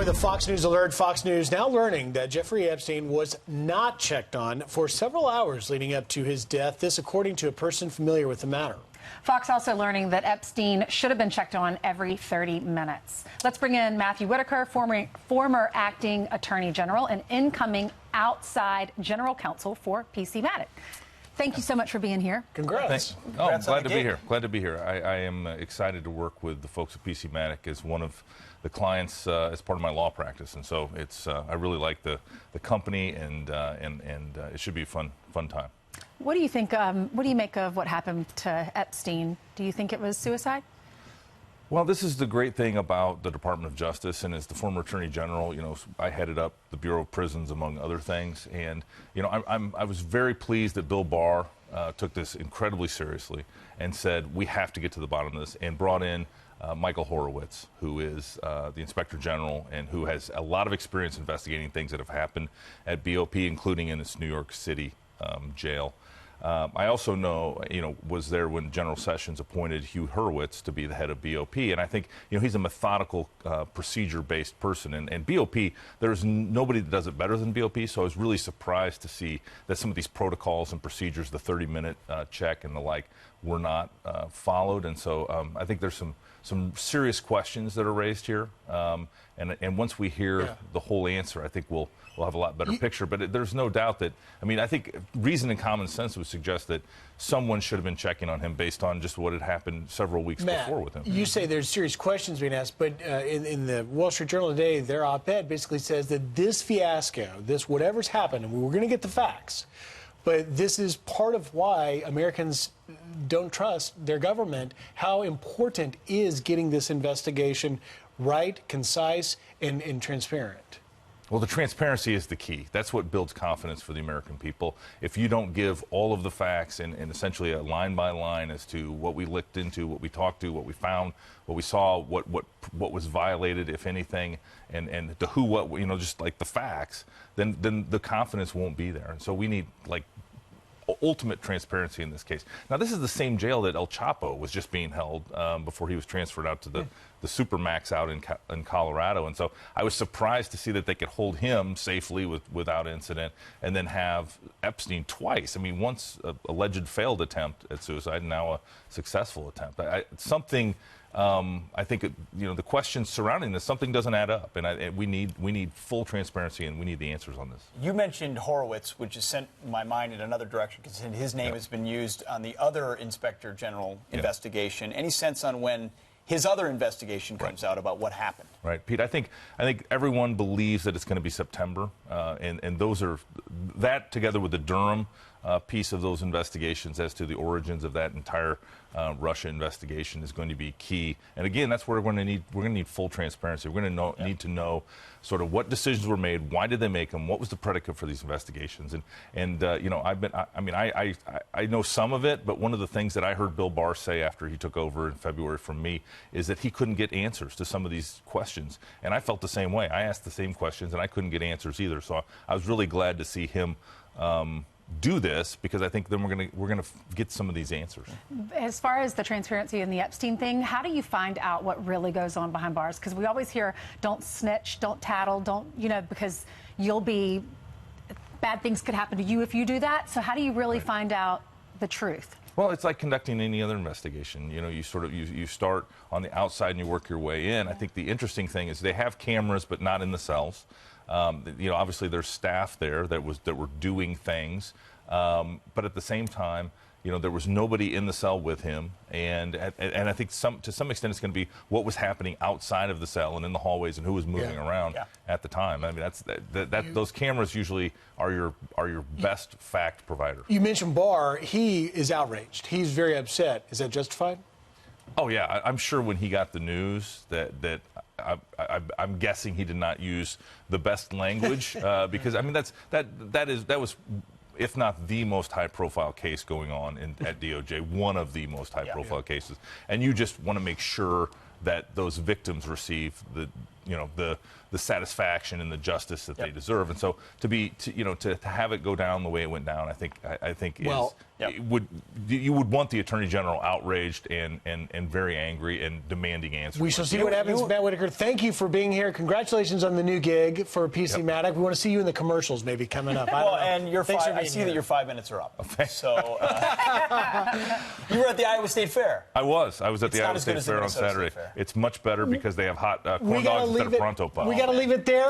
with a Fox News alert. Fox News now learning that Jeffrey Epstein was not checked on for several hours leading up to his death. This according to a person familiar with the matter. Fox also learning that Epstein should have been checked on every 30 minutes. Let's bring in Matthew Whitaker, former acting attorney general and incoming outside general counsel for PC-Matic. Thank you so much for being here. Congrats. Congrats. Glad to be here. Glad to be here. I am excited to work with the folks at PC-Matic as one of the clients as part of my law practice, and so it's I really like the company, and it should be a fun time. What do you think? What do you make of what happened to Epstein? Do you think it was suicide? Well, this is the great thing about the Department of Justice, and as the former Attorney General, you know, I headed up the Bureau of Prisons, among other things, and you know, I was very pleased that Bill Barr took this incredibly seriously and said we have to get to the bottom of this, and brought in Michael Horowitz, who is the Inspector General and who has a lot of experience investigating things that have happened at BOP, including in this New York City jail. I also know, was there when General Sessions appointed Hugh Horowitz to be the head of BOP, and I think, he's a methodical, procedure-based person, and BOP, there's nobody that does it better than BOP, so I was really surprised to see that some of these protocols and procedures, the 30-minute check and the like, were not followed, and so I think there's some serious questions that are raised here, and once we hear the whole answer, I think we'll have a lot better picture. But there's no doubt that, I think reason and common sense would suggest that someone should have been checking on him based on just what had happened several weeks before with him. You say there's serious questions being asked, but in the Wall Street Journal today, their op-ed basically says that this fiasco, this whatever's happened, and we're going to get the facts, but this is part of why Americans don't trust their government. How important is getting this investigation right, concise, and transparent? Well, the transparency is the key. That's what builds confidence for the American people. If you don't give all of the facts and essentially a line by line as to what we looked into, what we talked to, what we found, what we saw, what was violated, if anything, and the who, what, just like the facts, then the confidence won't be there. And so we need, ultimate transparency in this case. Now, this is the same jail that El Chapo was just being held before he was transferred out to the Supermax out in Colorado. And so I was surprised to see that they could hold him safely without incident, and then have Epstein twice. Once an alleged failed attempt at suicide, and now a successful attempt. I think the questions surrounding this, something doesn't add up, and we need full transparency, and we need the answers on this. You mentioned Horowitz, which has sent my mind in another direction, because his name has been used on the other Inspector General investigation. Any sense on when his other investigation comes out about what happened? Right, Pete. I think everyone believes that it's going to be September, and those are that together with the Durham piece of those investigations as to the origins of that entire Russia investigation is going to be key. And again, that's where we're going to need full transparency. We're going to need to know sort of what decisions were made, why did they make them, what was the predicate for these investigations, and I know some of it, but one of the things that I heard Bill Barr say after he took over in February from me is that he couldn't get answers to some of these questions, and I felt the same way. I asked the same questions, and I couldn't get answers either. So I was really glad to see him do this, because I think then we're gonna get some of these answers. As far as the transparency in the Epstein thing, how do you find out what really goes on behind bars? Because we always hear, don't snitch, don't tattle, don't, because bad things could happen to you if you do that. So how do you really find out the truth? Well, it's like conducting any other investigation. You start on the outside and you work your way in. I think the interesting thing is they have cameras, but not in the cells. Obviously there's staff there that were doing things, but at the same time, there was nobody in the cell with him, and I think to some extent it's going to be what was happening outside of the cell and in the hallways and who was moving around at the time. Those cameras usually are your best fact provider. You mentioned Barr. He is outraged. He's very upset. Is that justified? Oh yeah, I'm sure when he got the news that I'm guessing he did not use the best language because that was, if not the most high-profile case going on at DOJ, one of the most high-profile cases, and you just want to make sure that those victims receive the satisfaction and the justice that they deserve. And so to have it go down the way it went down, I think you would want the Attorney General outraged and very angry and demanding answers. We shall see what happens. Matt Whitaker, thank you for being here. Congratulations on the new gig for PC Maddock. We want to see you in the commercials maybe coming up. Well, and I see that your 5 minutes are up. Okay. So you were at the Iowa State Fair. I was at the Iowa State Fair on Saturday. It's much better because they have hot corn dogs instead of Pronto Pups. We got to leave it there.